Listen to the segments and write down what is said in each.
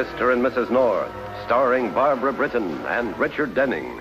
Mr. and Mrs. North, starring Barbara Britton and Richard Denning.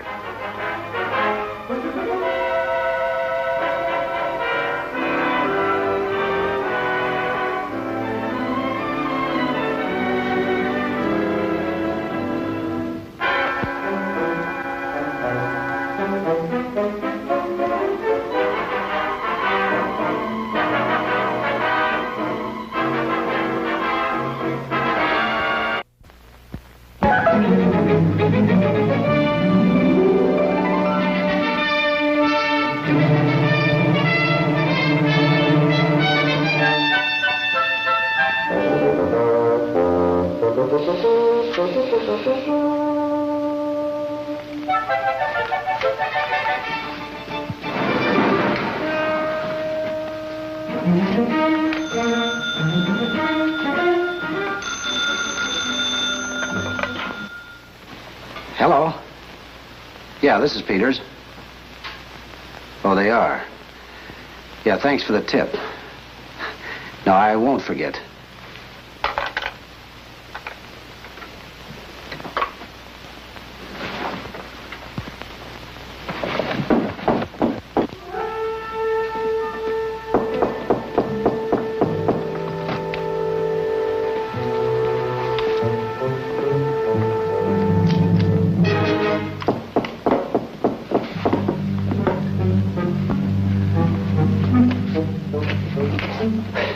Hello? Yeah, this is Peters. Oh, they are? Yeah, thanks for the tip. No, I won't forget.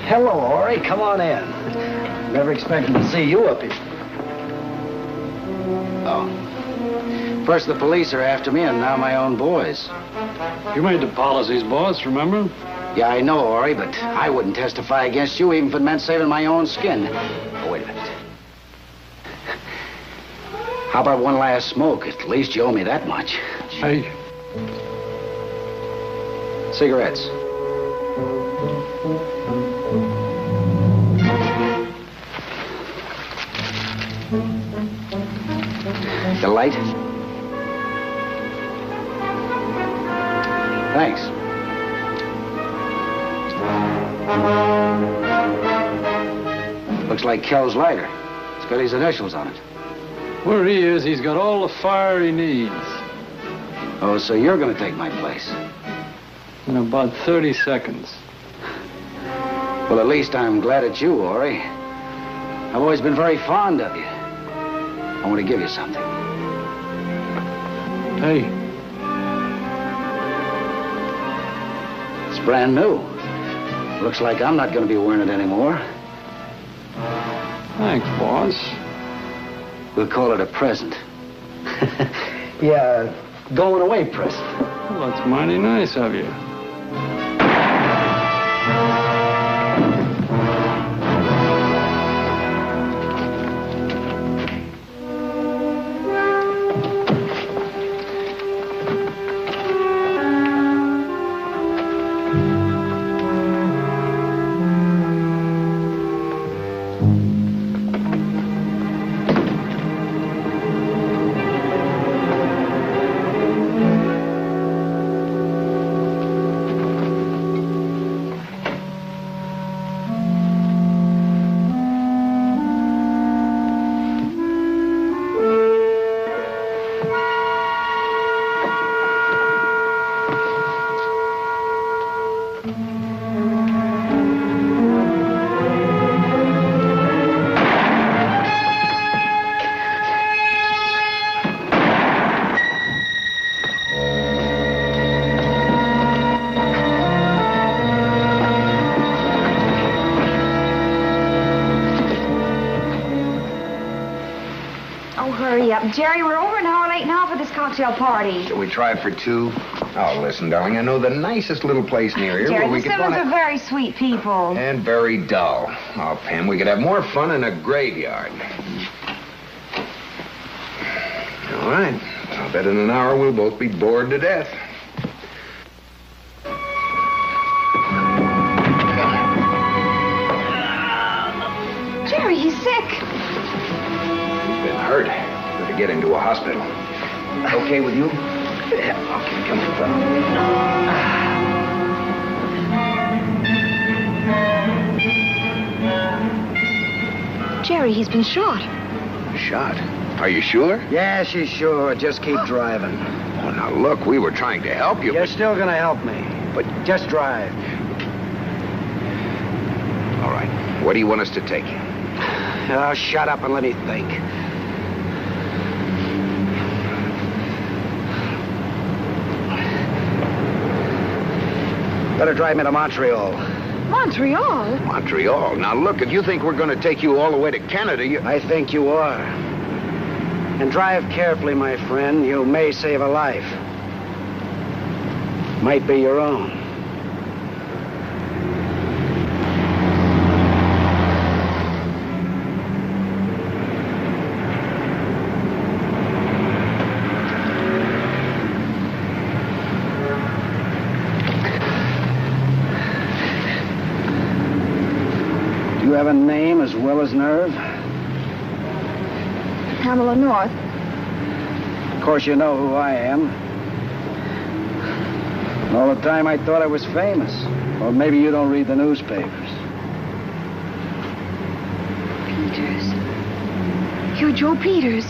Hello, Ori. Come on in. Never expected to see you up here. Oh. First the police are after me, and now my own boys. You made the policies, boss, remember? Yeah, I know, Ori, but I wouldn't testify against you even if it meant saving my own skin. Oh, wait a minute. How about one last smoke? At least you owe me that much. Hey. Cigarettes. The light? Thanks. Looks like Kel's lighter. It's got his initials on it. Where he is, he's got all the fire he needs. Oh, so you're gonna take my place? In about 30 seconds. Well, at least I'm glad it's you, Ori. I've always been very fond of you. I want to give you something. Hey. It's brand new. Looks like I'm not going to be wearing it anymore. Thanks, boss. We'll call it a present. Yeah, going away present. Well, that's mighty nice of you. Jerry, we're over an hour late now for this cocktail party. Shall we try for two? Oh, listen, darling, I know the nicest little place near here Jerry, where we the could Simmons are very sweet people. And very dull. Oh, Pam, we could have more fun in a graveyard. All right. I'll bet in an hour we'll both be bored to death. Jerry, he's sick. He's been hurt. To get into a hospital. Okay with you? Yeah, okay, come on, fella. Jerry, he's been shot. shot. Are you sure? Yeah, she's sure. Just keep driving. Oh, now look, we were trying to help you. You're still gonna help me. But just drive. All right. Where do you want us to take you? Oh, shut up and let me think. Better drive me to Montreal. Montreal? Montreal. Now look, if you think we're going to take you all the way to Canada, you... I think you are. And drive carefully, my friend. You may save a life. Might be your own. You have a name as well as nerve? Pamela North. Of course you know who I am. All the time I thought I was famous. Or maybe you don't read the newspapers. Peters. You're Joe Peters.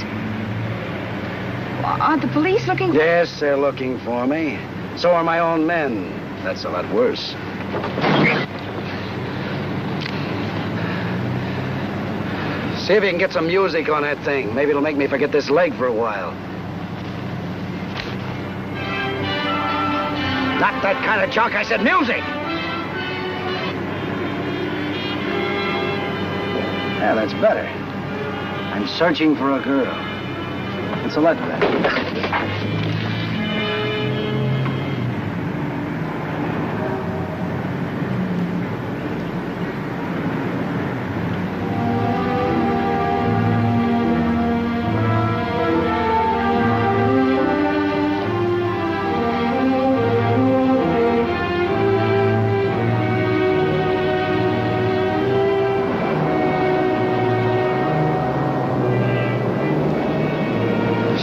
Aren't the police looking for... Yes, they're looking for me. So are my own men. That's a lot worse. See if you can get some music on that thing. Maybe it'll make me forget this leg for a while. Not that kind of junk. I said music. Yeah, that's better. I'm searching for a girl. It's a lot better.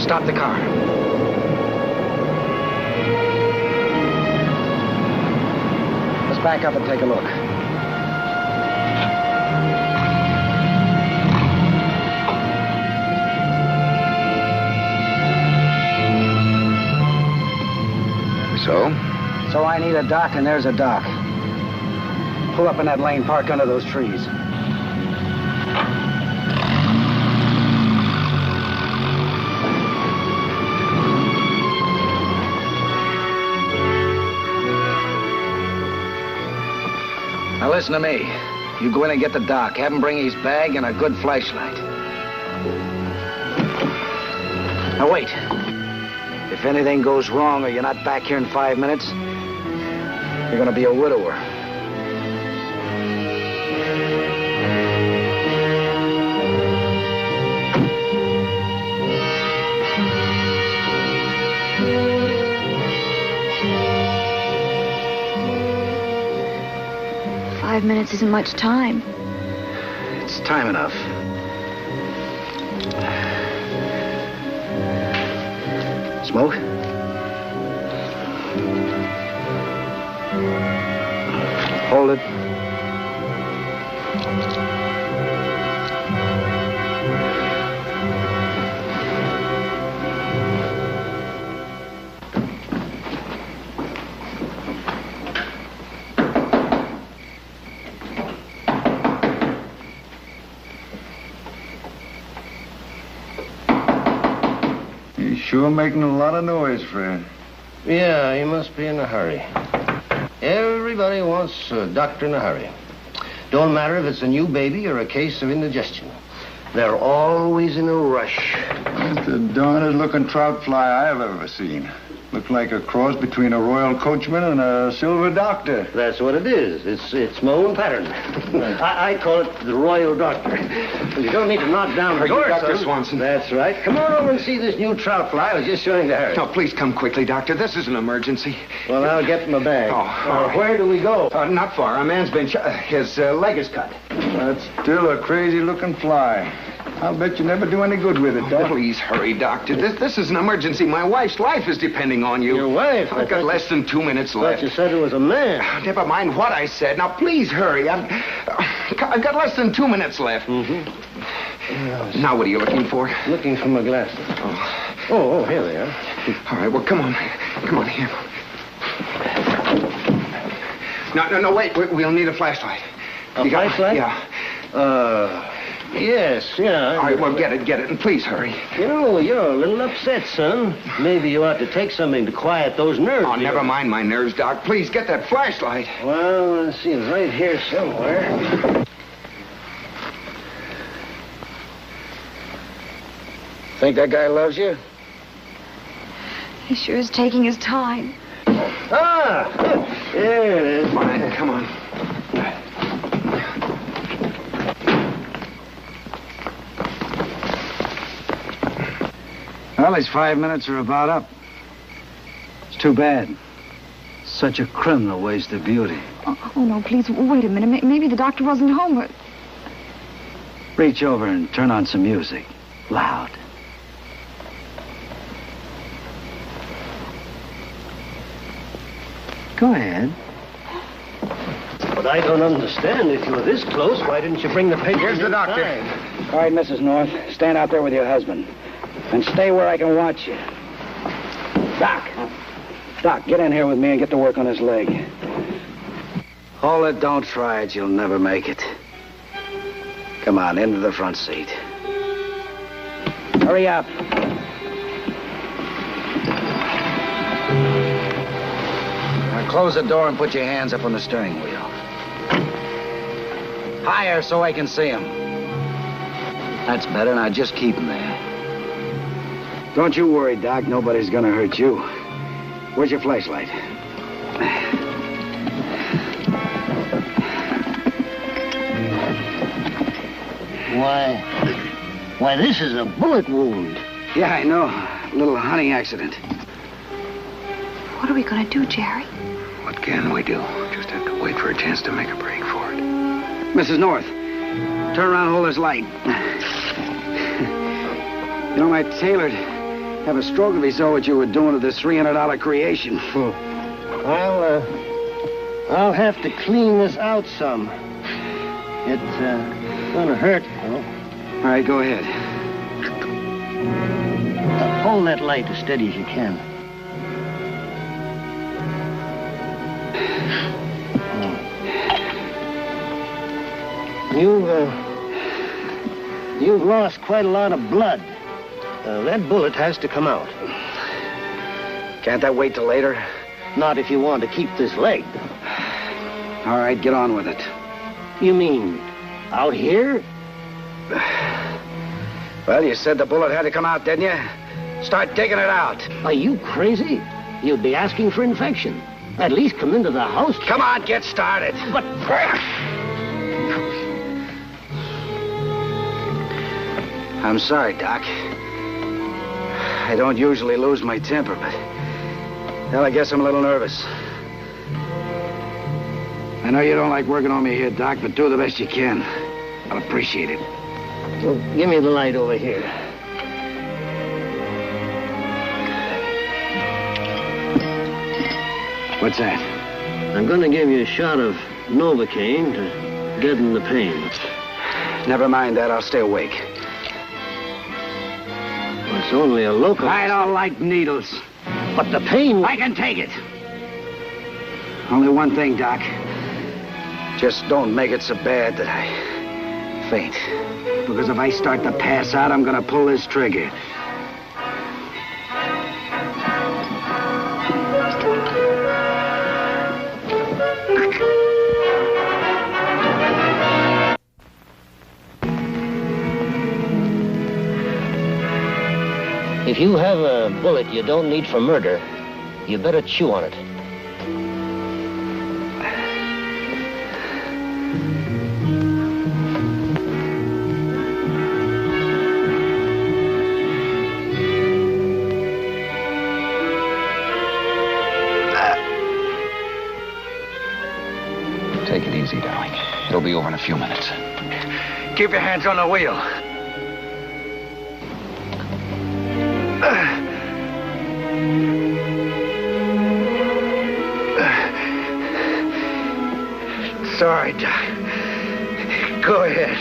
Stop the car. Let's back up and take a look. So I need a dock, and there's a dock. Pull up in that lane, park under those trees. Now listen to me. You go in and get the doc. Have him bring his bag and a good flashlight. Now wait. If anything goes wrong or you're not back here in 5 minutes, you're gonna be a widower. "5 minutes isn't much time." It's time enough. Smoke? Hold it. He's sure making a lot of noise, Fred. Yeah, he must be in a hurry. Everybody wants a doctor in a hurry. Don't matter if it's a new baby or a case of indigestion. They're always in a rush. That's the darndest looking trout fly I've ever seen. Looked like a cross between a royal coachman and a silver doctor. That's what it is. It's my own pattern. I call it the Royal Doctor. You don't need to knock down her door, Dr. son. Swanson? That's right. Come on over and see this new trout fly. I was just showing to her. No, please come quickly, Doctor. This is an emergency. Well, I'll get my bag. Oh, all right. Where do we go? Not far. A man's been shot. His leg is cut. That's still a crazy looking fly. I'll bet you never do any good with it, Doc. Please hurry, Doctor. This is an emergency. My wife's life is depending on you. Your wife? I've got less than 2 minutes I left. thought you said it was a man. Never mind what I said. Now, please hurry. I've got less than 2 minutes left. Mm-hmm. Now what are you looking for? Looking for my glasses. Oh, here they are. All right, well, come on. Come on, here. No, wait. We'll need a flashlight. A flashlight? Yeah. Yes, yeah. All right, well, get it, and please hurry. You know, you're a little upset, son. Maybe you ought to take something to quiet those nerves. Oh, never mind my nerves, Doc. Please, get that flashlight. Well, let's see. It's right here somewhere. Think that guy loves you? He sure is taking his time. Ah! There it is. Fine, come on. Well, his 5 minutes are about up. It's too bad. Such a criminal waste of beauty. Oh, no, please, wait a minute. Maybe the doctor wasn't home. Or... Reach over and turn on some music. Loud. Go ahead. But I don't understand. If you're this close, why didn't you bring the patient Here's the doctor. inside? All right, Mrs. North, stand out there with your husband. And stay where I can watch you. Doc, get in here with me and get to work on his leg. Hold it, don't try it. You'll never make it. Come on, into the front seat. Hurry up. Now close the door and put your hands up on the steering wheel. Higher so I can see him. That's better. Now just keep him there. Don't you worry, Doc. Nobody's gonna hurt you. Where's your flashlight? Why, this is a bullet wound. Yeah, I know. A little hunting accident. What are we going to do, Jerry? What can we do? Just have to wait for a chance to make a break for it. Mrs. North, turn around and hold this light. You know, my tailor'd have a stroke if he saw what you were doing to this $300 creation. I'll have to clean this out some. It's gonna hurt, though. All right, go ahead. Hold that light as steady as you can. You've lost quite a lot of blood. That bullet has to come out. Can't that wait till later? Not if you want to keep this leg. All right, get on with it. You mean out here? Well, you said the bullet had to come out, didn't you? Start digging it out. Are you crazy? You'd be asking for infection. At least come into the house. Come on, get started. But... I'm sorry, Doc. I don't usually lose my temper, but... Well, I guess I'm a little nervous. I know you don't like working on me here, Doc, but do the best you can. I'll appreciate it. Well, give me the light over here. What's that? I'm going to give you a shot of Novocaine to deaden the pain. Never mind that. I'll stay awake. Well, it's only a local... I don't like needles. But the pain... I can take it. Only one thing, Doc. Just don't make it so bad that I faint. Because if I start to pass out, I'm going to pull this trigger. If you have a bullet you don't need for murder, you better chew on it. Take it easy, darling. It'll be over in a few minutes. Keep your hands on the wheel. Sorry, Doc. Go ahead.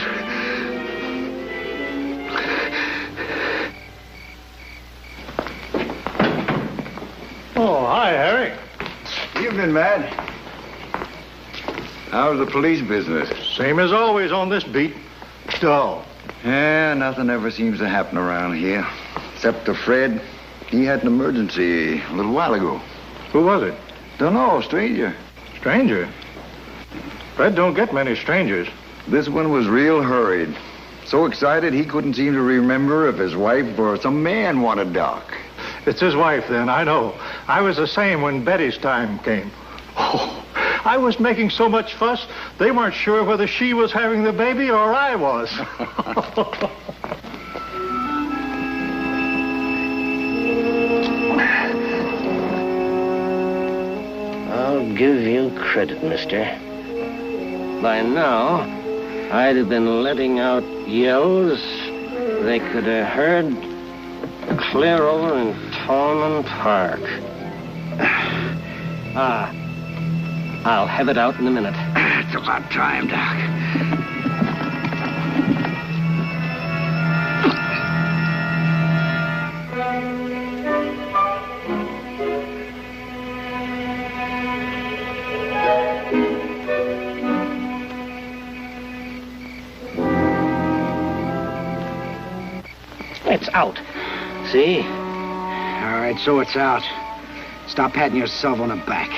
Evening, Matt. How's the police business? Same as always on this beat. Dull. Yeah, nothing ever seems to happen around here. Except to Fred. He had an emergency a little while ago. Who was it? Don't know, stranger. Stranger? Fred don't get many strangers. This one was real hurried. So excited he couldn't seem to remember if his wife or some man wanted Doc. It's his wife, then, I know. I was the same when Betty's time came. Oh, I was making so much fuss, they weren't sure whether she was having the baby or I was. I'll give you credit, mister. By now, I'd have been letting out yells they could have heard clear over in Tolman Park. I'll have it out in a minute. It's about time, Doc. It's out. See? All right, so it's out. Stop patting yourself on the back.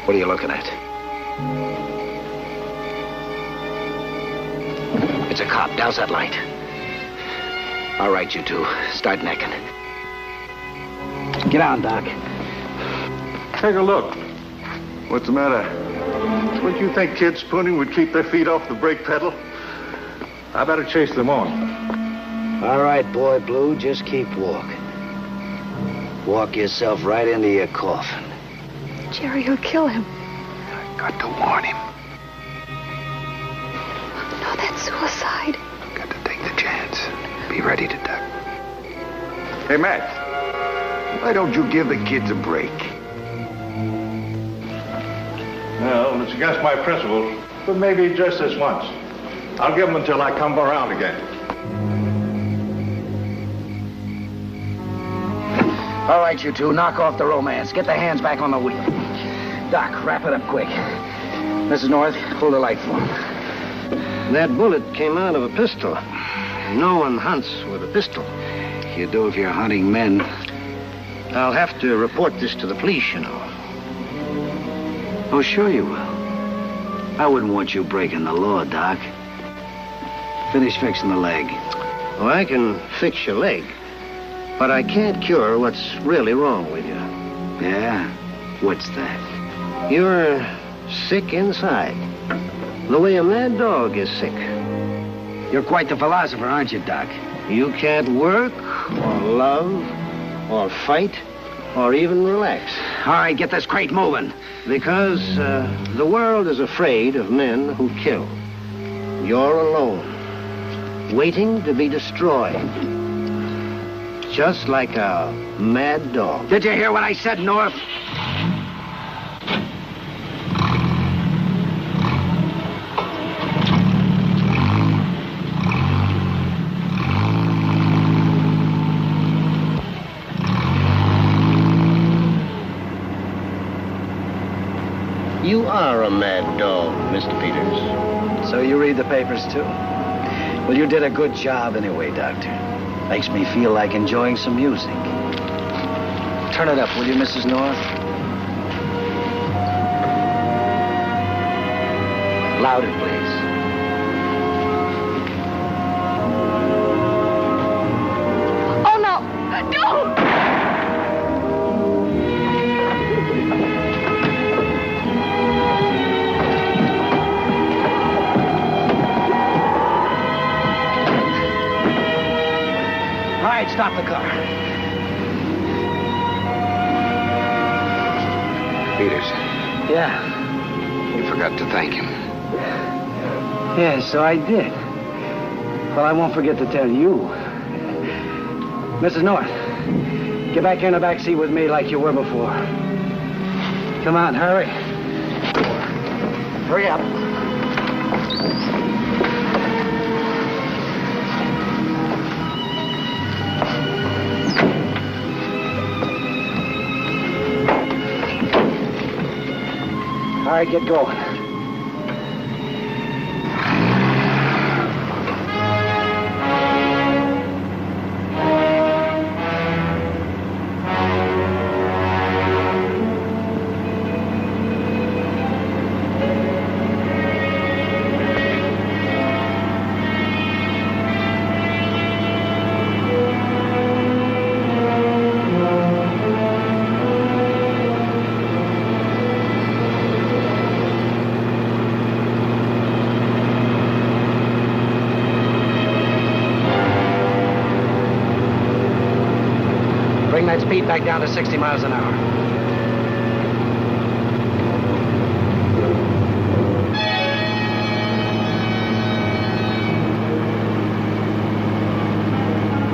What are you looking at? It's a cop. Douse that light. All right, you two. Start necking. Get on, Doc. Take a look. What's the matter? Wouldn't you think kids spooning would keep their feet off the brake pedal? I better chase them on. All right, boy Blue, just keep walking. Walk yourself right into your coffin. Jerry, he'll kill him. I got to warn him. No, that's suicide. Got to take the chance. Be ready to duck. Hey, Matt. Why don't you give the kids a break? Well, it's against my principles, but maybe just this once. I'll give them until I come around again. All right, you two, knock off the romance. Get the hands back on the wheel. Doc, wrap it up quick. Mrs. North, hold the light for him. That bullet came out of a pistol. No one hunts with a pistol. You do if you're hunting men. I'll have to report this to the police, you know. Oh, sure you will. I wouldn't want you breaking the law, Doc. Finish fixing the leg. Oh, I can fix your leg, but I can't cure what's really wrong with you. Yeah? What's that? You're sick inside, the way a mad dog is sick. You're quite the philosopher, aren't you, Doc? You can't work, or love, or fight, or even relax. All right, get this crate moving. Because the world is afraid of men who kill. You're alone, waiting to be destroyed. Just like a mad dog. Did you hear what I said, North? You are a mad dog, Mr. Peters. So you read the papers, too? Well, you did a good job anyway, Doctor. Makes me feel like enjoying some music. Turn it up, will you, Mrs. North? Louder, please. Oh, no. Don't! All right, stop the car. Peters, Yeah. you forgot to thank him. Yeah, so I did. Well, I won't forget to tell you. Mrs. North, get back here in the back seat with me like you were before. Come on, hurry. Hurry up. All right, get going. Bring that speed back down to 60 miles an hour.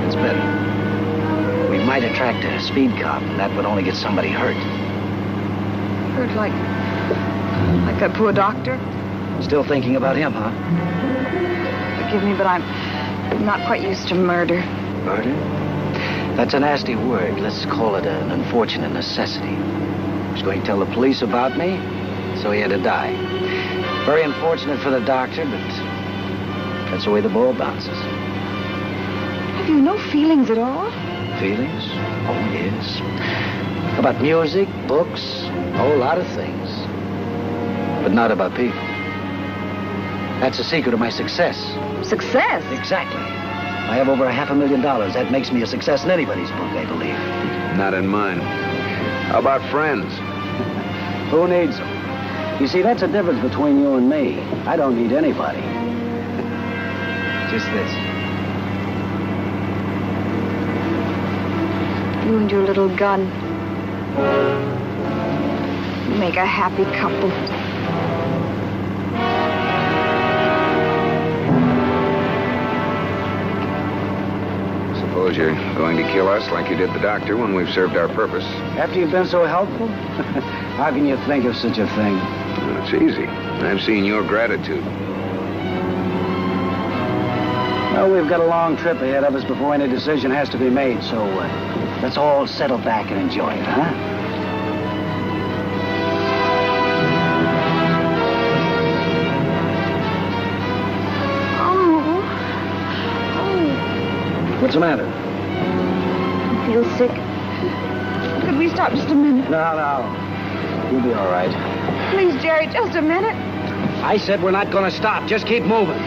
That's better. We might attract a speed cop, and that would only get somebody hurt. Hurt like that poor doctor? Still thinking about him, huh? Forgive me, but I'm not quite used to murder. Murder? That's a nasty word. Let's call it an unfortunate necessity. He was going to tell the police about me, so he had to die. Very unfortunate for the doctor, but that's the way the ball bounces. Have you no feelings at all? Feelings? Oh, yes. About music, books, a whole lot of things. But not about people. That's the secret of my success. Success? Exactly. I have over $500,000. That makes me a success in anybody's book, I believe. Not in mine. How about friends? Who needs them? You see, that's the difference between you and me. I don't need anybody. Just this. You and your little gun. You make a happy couple. Suppose you're going to kill us like you did the doctor when we've served our purpose. After you've been so helpful? How can you think of such a thing? Well, it's easy. I've seen your gratitude. Well, we've got a long trip ahead of us before any decision has to be made, so let's all settle back and enjoy it, huh? What's the matter? I feel sick. Could we stop just a minute? No. You'll be all right. Please, Jerry, just a minute. I said we're not going to stop. Just keep moving.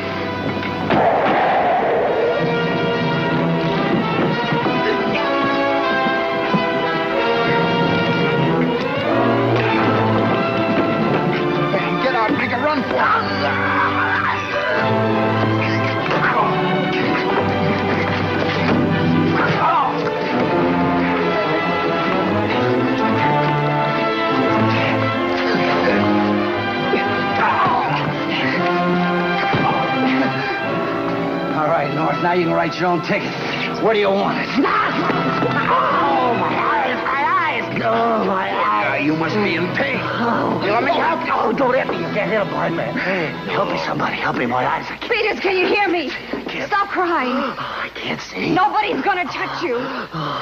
Get out, make a run for it. Now you can write your own ticket. Where do you want it? Oh, my eyes. Oh, my eyes. You must be in pain. You want me to help you? Oh, don't hit me. You can't hit a blind man. Help me, somebody. Help me. My eyes. I can't. Peters, can you hear me? Stop crying. Oh, I can't see. Nobody's gonna touch you.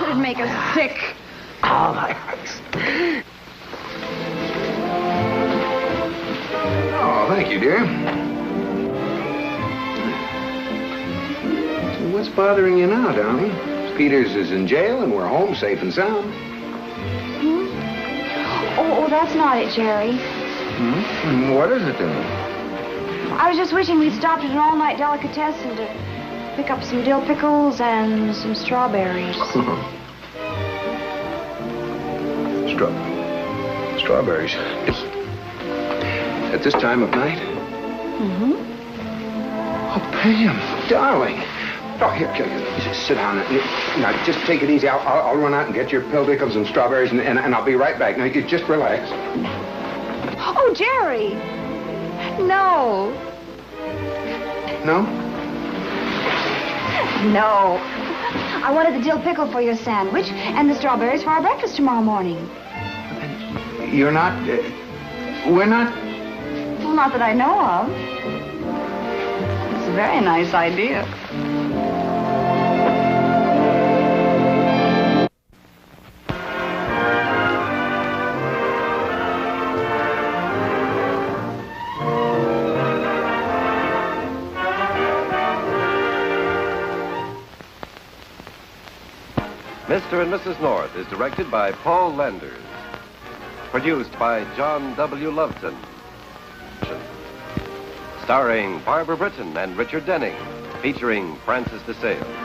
It'd make us sick. Oh, my eyes. Oh, thank you, dear. What's bothering you now, darling? Peters is in jail and we're home safe and sound. Oh, that's not it, Jerry. What is it then? I was just wishing we'd stopped at an all-night delicatessen to pick up some dill pickles and some strawberries. Strawberries. At this time of night? Oh, Pam, darling. Oh, here, just sit down. Now, just take it easy. I'll run out and get your pill pickles and strawberries, and I'll be right back. Now, you just relax. Oh, Jerry. No. No? No. I wanted the dill pickle for your sandwich and the strawberries for our breakfast tomorrow morning. You're not... we're not... Well, not that I know of. It's a very nice idea. Mr. and Mrs. North is directed by Paul Landers. Produced by John W. Loveton. Starring Barbara Britton and Richard Denning. Featuring Francis DeSales.